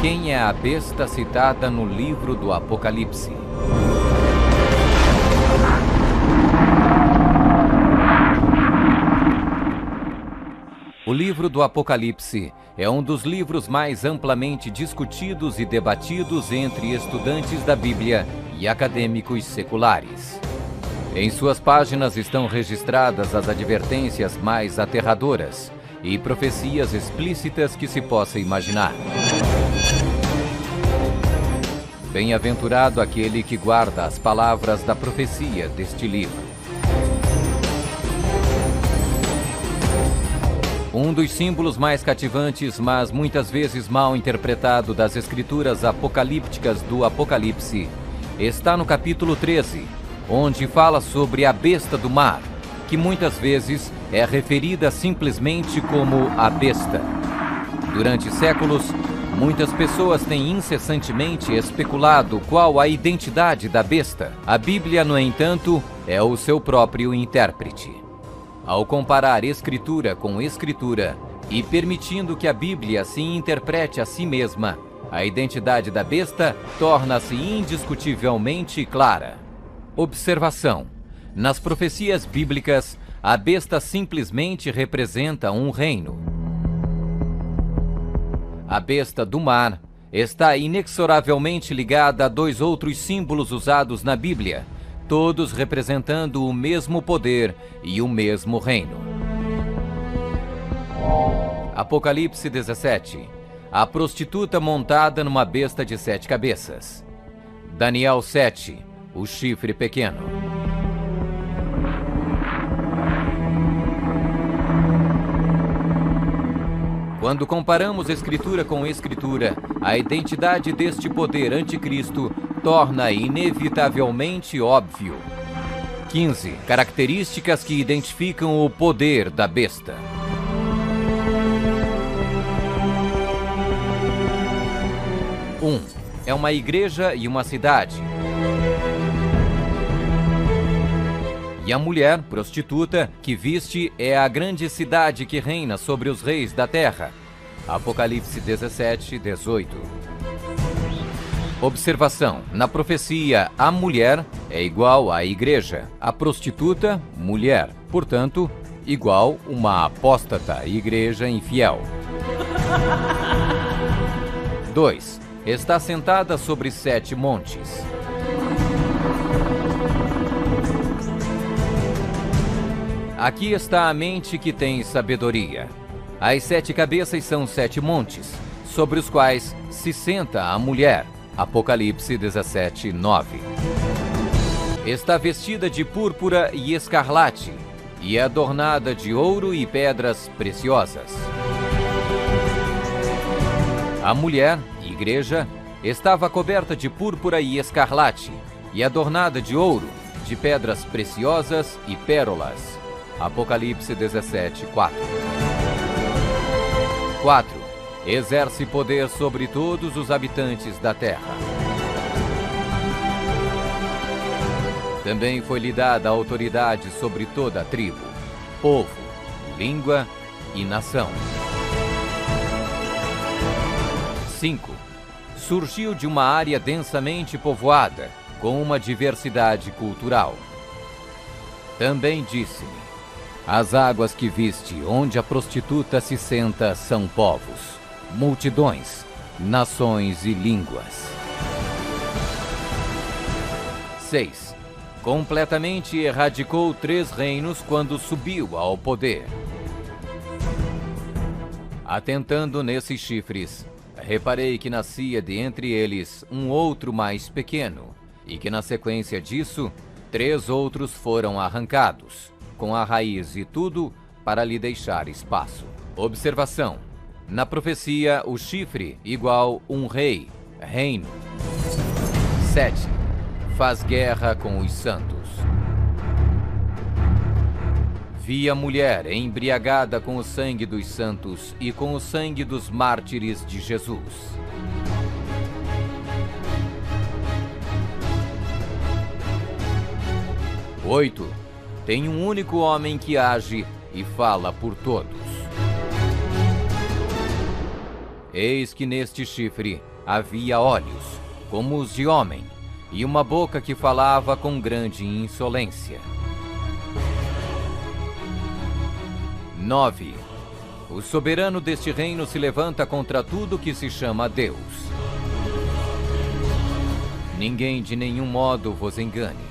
Quem é a besta citada no livro do Apocalipse? O livro do Apocalipse é um dos livros mais amplamente discutidos e debatidos entre estudantes da Bíblia e acadêmicos seculares. Em suas páginas estão registradas as advertências mais aterradoras e profecias explícitas que se possa imaginar. Bem-aventurado aquele que guarda as palavras da profecia deste livro. Um dos símbolos mais cativantes, mas muitas vezes mal interpretado das escrituras apocalípticas do Apocalipse, está no capítulo 13, onde fala sobre a besta do mar, que muitas vezes é referida simplesmente como a besta. Durante séculos, muitas pessoas têm incessantemente especulado qual a identidade da besta. A Bíblia, no entanto, é o seu próprio intérprete. Ao comparar Escritura com Escritura e permitindo que a Bíblia se interprete a si mesma, a identidade da besta torna-se indiscutivelmente clara. Observação: nas profecias bíblicas, a besta simplesmente representa um reino. A besta do mar está inexoravelmente ligada a dois outros símbolos usados na Bíblia, todos representando o mesmo poder e o mesmo reino. Apocalipse 17. A prostituta montada numa besta de 7 cabeças. Daniel 7. O chifre pequeno. Quando comparamos Escritura com Escritura, a identidade deste poder anticristo torna inevitavelmente óbvio. 15. Características que identificam o poder da besta. 1. É uma igreja e uma cidade. E a mulher, prostituta, que viste é a grande cidade que reina sobre os reis da terra. Apocalipse 17, 18. Observação: na profecia, a mulher é igual à igreja, a prostituta, mulher, portanto, igual uma apóstata, igreja infiel. 2. Está sentada sobre 7 montes. Aqui está a mente que tem sabedoria. As 7 cabeças são 7 montes, sobre os quais se senta a mulher. Apocalipse 17, 9. Está vestida de púrpura e escarlate, e é adornada de ouro e pedras preciosas. A mulher, igreja, estava coberta de púrpura e escarlate, e adornada de ouro, de pedras preciosas e pérolas. Apocalipse 17, 4. 4. Exerce poder sobre todos os habitantes da terra. Também foi-lhe dada autoridade sobre toda a tribo, povo, língua e nação. 5. Surgiu de uma área densamente povoada, com uma diversidade cultural. Também disse-me: as águas que viste, onde a prostituta se senta, são povos, multidões, nações e línguas. 6. Completamente erradicou 3 reinos quando subiu ao poder. Atentando nesses chifres, reparei que nascia de entre eles um outro mais pequeno, e que na sequência disso, 3 outros foram arrancados, com a raiz e tudo, para lhe deixar espaço. Observação: na profecia, o chifre igual um rei, reino. 7. Faz guerra com os santos. Vi a mulher embriagada com o sangue dos santos e com o sangue dos mártires de Jesus. 8. Tem um único homem que age e fala por todos. Eis que neste chifre havia olhos, como os de homem, e uma boca que falava com grande insolência. 9. O soberano deste reino se levanta contra tudo que se chama Deus. Ninguém de nenhum modo vos engane.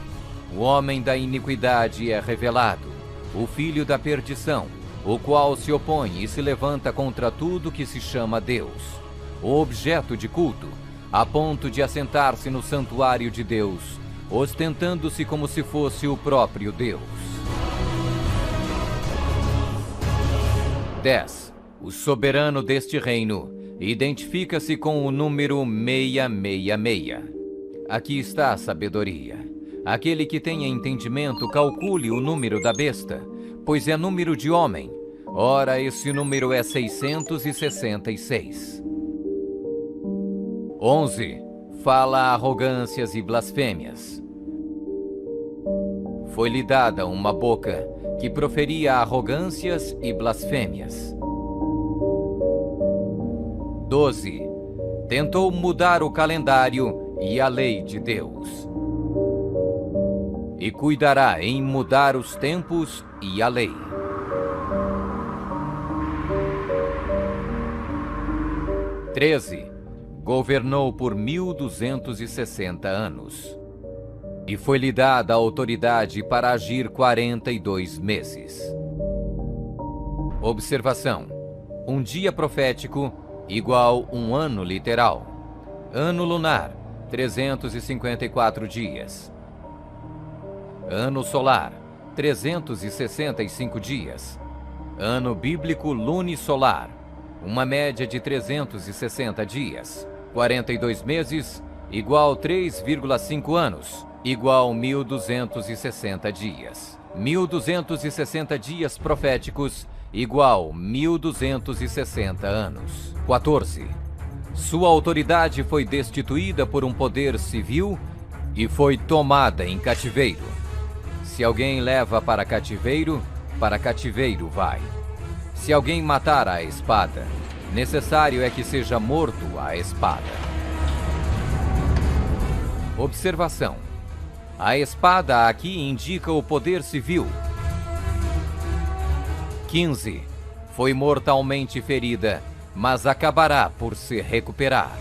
O homem da iniquidade é revelado, o filho da perdição, o qual se opõe e se levanta contra tudo que se chama Deus, o objeto de culto, a ponto de assentar-se no santuário de Deus, ostentando-se como se fosse o próprio Deus. 10. O soberano deste reino identifica-se com o número 666. Aqui está a sabedoria. Aquele que tenha entendimento, calcule o número da besta, pois é número de homem. Ora, esse número é 666. 11. Fala arrogâncias e blasfêmias. Foi-lhe dada uma boca que proferia arrogâncias e blasfêmias. 12. Tentou mudar o calendário e a lei de Deus. E cuidará em mudar os tempos e a lei. 13. Governou por 1260 anos. E foi-lhe dada a autoridade para agir 42 meses. Observação: um dia profético igual um ano literal. Ano lunar, 354 dias. Ano solar, 365 dias. Ano bíblico lunisolar, uma média de 360 dias. 42 meses, igual 3,5 anos, igual 1260 dias. 1260 dias proféticos, igual 1260 anos. 14. Sua autoridade foi destituída por um poder civil e foi tomada em cativeiro. Se alguém leva para cativeiro vai. Se alguém matar à espada, necessário é que seja morto à espada. Observação: a espada aqui indica o poder civil. 15. Foi mortalmente ferida, mas acabará por se recuperar.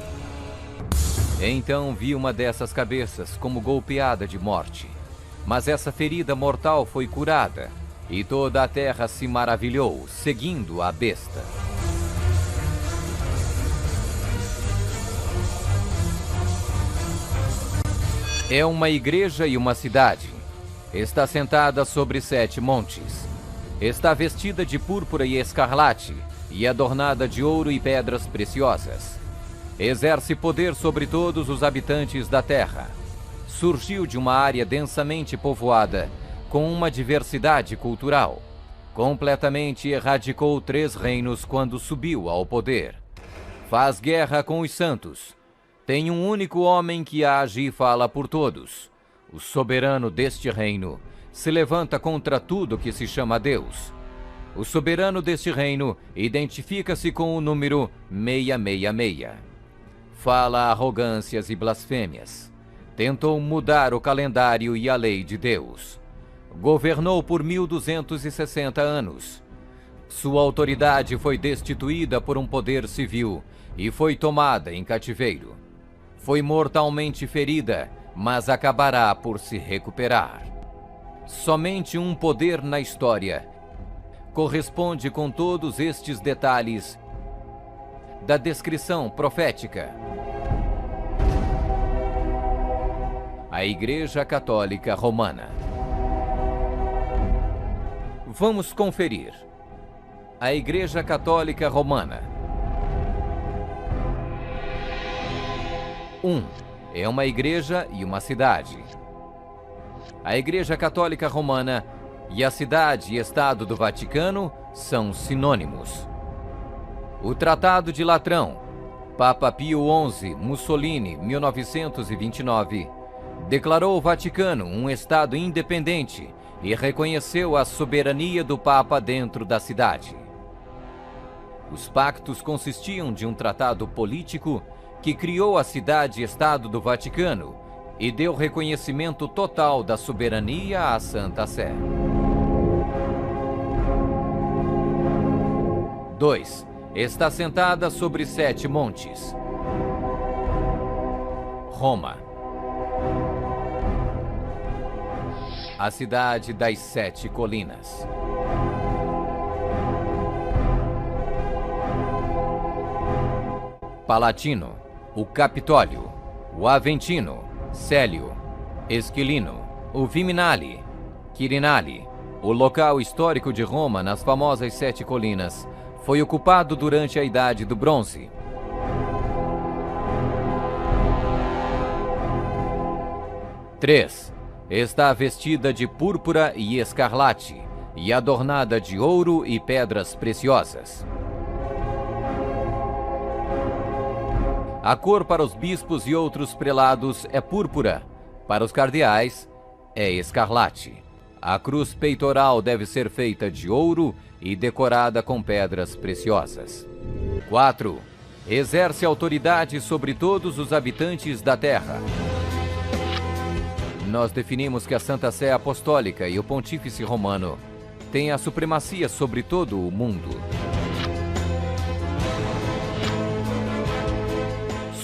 Então vi uma dessas cabeças como golpeada de morte. Mas essa ferida mortal foi curada, e toda a terra se maravilhou, seguindo a besta. É uma igreja e uma cidade. Está sentada sobre 7 montes. Está vestida de púrpura e escarlate, e adornada de ouro e pedras preciosas. Exerce poder sobre todos os habitantes da terra. Surgiu de uma área densamente povoada, com uma diversidade cultural. Completamente erradicou 3 reinos quando subiu ao poder. Faz guerra com os santos. Tem um único homem que age e fala por todos. O soberano deste reino se levanta contra tudo que se chama Deus. O soberano deste reino identifica-se com o número 666. Fala arrogâncias e blasfêmias. Tentou mudar o calendário e a lei de Deus. Governou por 1260 anos. Sua autoridade foi destituída por um poder civil e foi tomada em cativeiro. Foi mortalmente ferida, mas acabará por se recuperar. Somente um poder na história corresponde com todos estes detalhes da descrição profética. A Igreja Católica Romana. Vamos conferir. A Igreja Católica Romana. 1. É uma igreja e uma cidade. A Igreja Católica Romana e a cidade e Estado do Vaticano são sinônimos. O Tratado de Latrão, Papa Pio XI, Mussolini, 1929, declarou o Vaticano um Estado independente e reconheceu a soberania do Papa dentro da cidade. Os pactos consistiam de um tratado político que criou a cidade-estado do Vaticano e deu reconhecimento total da soberania à Santa Sé. 2. Está sentada sobre 7 montes. Roma. A cidade das 7 colinas. Palatino, o Capitólio, o Aventino, Célio, Esquilino, o Viminale, Quirinale, o local histórico de Roma nas famosas 7 colinas, foi ocupado durante a Idade do Bronze. 3. Está vestida de púrpura e escarlate e adornada de ouro e pedras preciosas. A cor para os bispos e outros prelados é púrpura, para os cardeais é escarlate. A cruz peitoral deve ser feita de ouro e decorada com pedras preciosas. 4. Exerce autoridade sobre todos os habitantes da terra. Nós definimos que a Santa Sé Apostólica e o Pontífice Romano têm a supremacia sobre todo o mundo,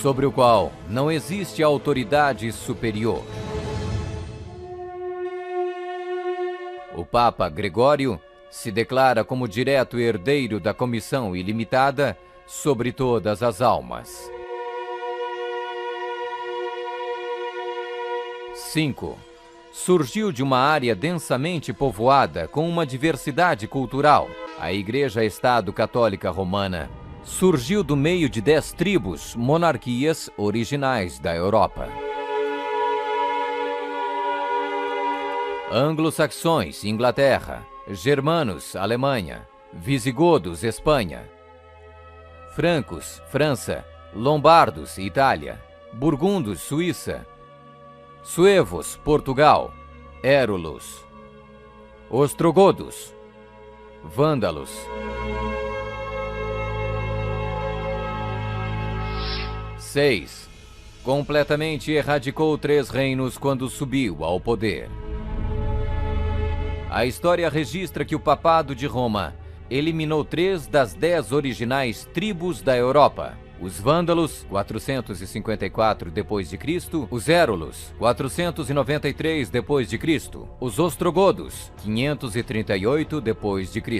sobre o qual não existe autoridade superior. O Papa Gregório se declara como direto herdeiro da comissão ilimitada sobre todas as almas. 5. Surgiu de uma área densamente povoada com uma diversidade cultural. A Igreja-Estado Católica Romana surgiu do meio de 10 tribos, monarquias originais da Europa. Anglo-saxões, Inglaterra. Germanos, Alemanha. Visigodos, Espanha. Francos, França. Lombardos, Itália. Burgundos, Suíça. Suevos, Portugal. Érulos. Ostrogodos. Vândalos. 6. Completamente erradicou 3 reinos quando subiu ao poder. A história registra que o Papado de Roma eliminou 3 das 10 originais tribos da Europa. Os Vândalos, 454 d.C., os Érulos, 493 d.C., os Ostrogodos, 538 d.C.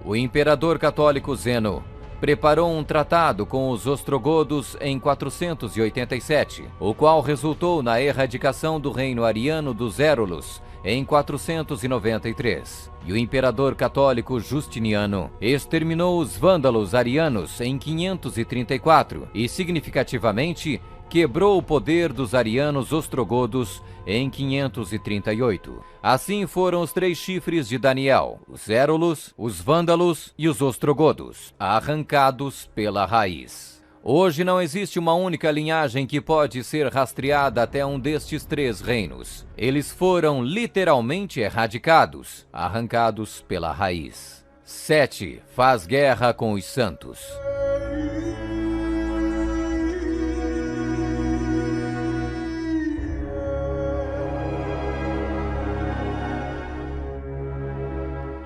O imperador católico Zeno preparou um tratado com os ostrogodos em 487, o qual resultou na erradicação do reino ariano dos Érulos em 493. E o imperador católico Justiniano exterminou os vândalos arianos em 534 e, significativamente, quebrou o poder dos arianos ostrogodos em 538. Assim foram os 3 chifres de Daniel, os Érulos, os Vândalos e os Ostrogodos, arrancados pela raiz. Hoje não existe uma única linhagem que pode ser rastreada até um destes 3 reinos. Eles foram literalmente erradicados, arrancados pela raiz. 7. Faz guerra com os santos.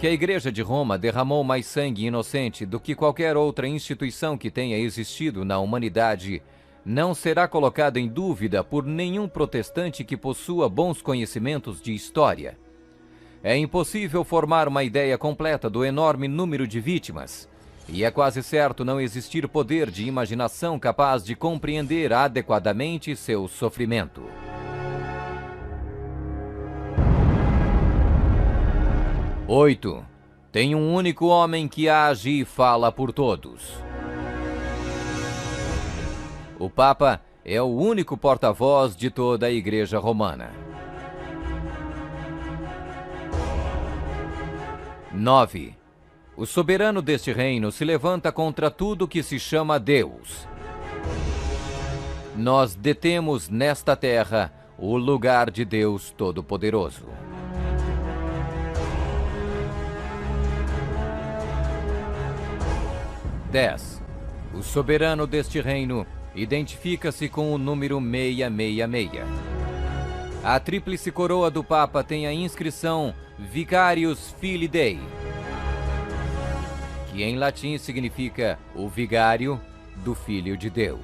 Que a Igreja de Roma derramou mais sangue inocente do que qualquer outra instituição que tenha existido na humanidade não será colocada em dúvida por nenhum protestante que possua bons conhecimentos de história. É impossível formar uma ideia completa do enorme número de vítimas, e é quase certo não existir poder de imaginação capaz de compreender adequadamente seu sofrimento. 8. Tem um único homem que age e fala por todos. O Papa é o único porta-voz de toda a Igreja Romana. 9. O soberano deste reino se levanta contra tudo que se chama Deus. Nós detemos nesta terra o lugar de Deus Todo-Poderoso. 10. O soberano deste reino identifica-se com o número 666. A tríplice coroa do Papa tem a inscrição Vicarius Filii Dei, que em latim significa o vigário do Filho de Deus.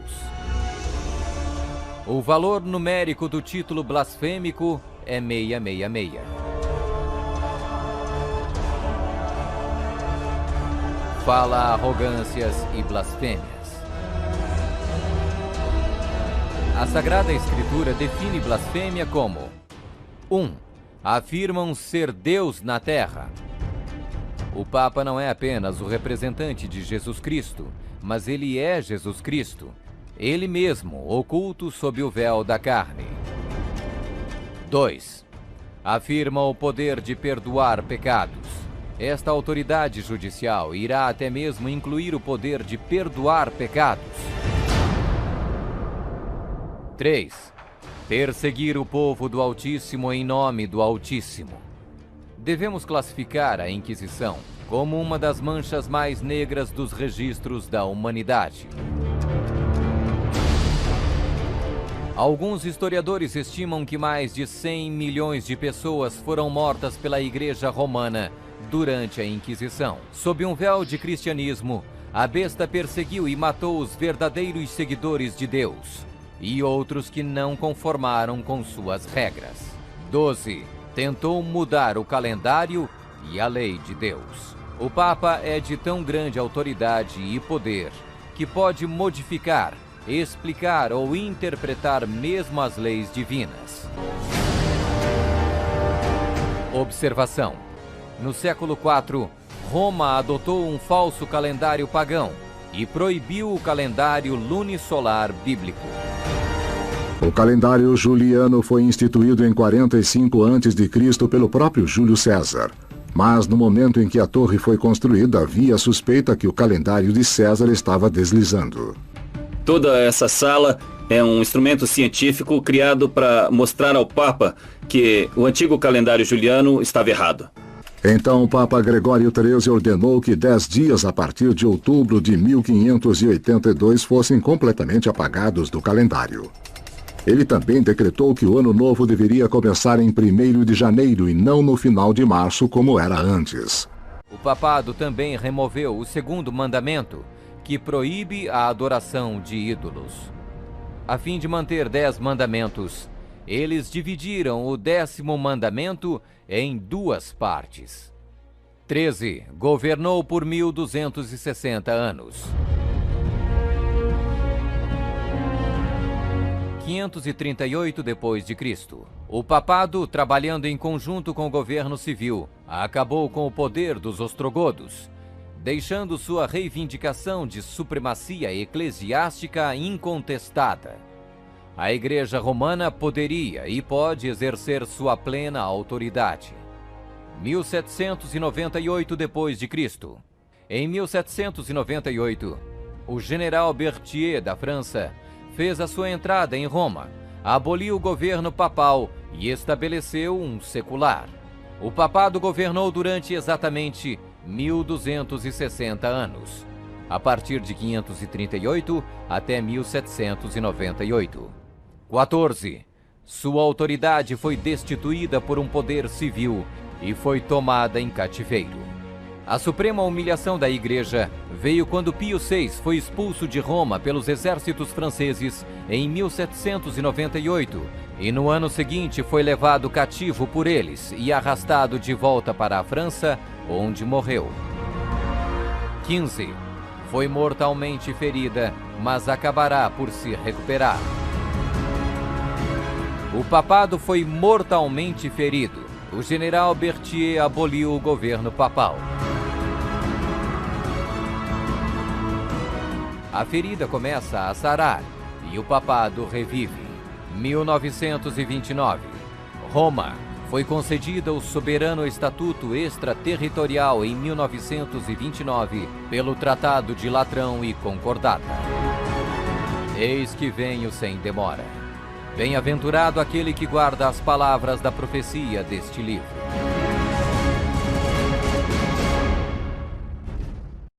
O valor numérico do título blasfêmico é 666. Fala arrogâncias e blasfêmias. A Sagrada Escritura define blasfêmia como 1. Afirmam ser Deus na terra. O Papa não é apenas o representante de Jesus Cristo, mas ele é Jesus Cristo, ele mesmo, oculto sob o véu da carne. 2. Afirma o poder de perdoar pecados. Esta autoridade judicial irá até mesmo incluir o poder de perdoar pecados. 3. Perseguir o povo do Altíssimo em nome do Altíssimo. Devemos classificar a Inquisição como uma das manchas mais negras dos registros da humanidade. Alguns historiadores estimam que mais de 100 milhões de pessoas foram mortas pela Igreja Romana durante a Inquisição. Sob um véu de cristianismo, a besta perseguiu e matou os verdadeiros seguidores de Deus e outros que não conformaram com suas regras. 12. Tentou mudar o calendário e a lei de Deus. O Papa é de tão grande autoridade e poder que pode modificar, explicar ou interpretar mesmo as leis divinas. Observação: no século IV, Roma adotou um falso calendário pagão e proibiu o calendário lunisolar bíblico. O calendário juliano foi instituído em 45 a.C. pelo próprio Júlio César. Mas no momento em que a torre foi construída, havia a suspeita que o calendário de César estava deslizando. Toda essa sala é um instrumento científico criado para mostrar ao Papa que o antigo calendário juliano estava errado. Então o Papa Gregório XIII ordenou que 10 dias a partir de outubro de 1582 fossem completamente apagados do calendário. Ele também decretou que o ano novo deveria começar em 1º de janeiro e não no final de março, como era antes. O papado também removeu o 2º mandamento, que proíbe a adoração de ídolos. A fim de manter 10 mandamentos, eles dividiram o 10º mandamento em 2 partes. 13. Governou por 1260 anos. 538 d.C. O papado, trabalhando em conjunto com o governo civil, acabou com o poder dos ostrogodos, deixando sua reivindicação de supremacia eclesiástica incontestada. A Igreja Romana poderia e pode exercer sua plena autoridade. 1798 d.C. Em 1798, o general Berthier da França fez a sua entrada em Roma, aboliu o governo papal e estabeleceu um secular. O papado governou durante exatamente 1260 anos, a partir de 538 até 1798. 14. Sua autoridade foi destituída por um poder civil e foi tomada em cativeiro. A suprema humilhação da Igreja veio quando Pio VI foi expulso de Roma pelos exércitos franceses em 1798 e no ano seguinte foi levado cativo por eles e arrastado de volta para a França, onde morreu. 15. Foi mortalmente ferida, mas acabará por se recuperar. O papado foi mortalmente ferido. O general Berthier aboliu o governo papal. A ferida começa a sarar e o papado revive. 1929. Roma foi concedida o soberano estatuto extraterritorial em 1929 pelo Tratado de Latrão e Concordata. Eis que venho sem demora. Bem-aventurado aquele que guarda as palavras da profecia deste livro.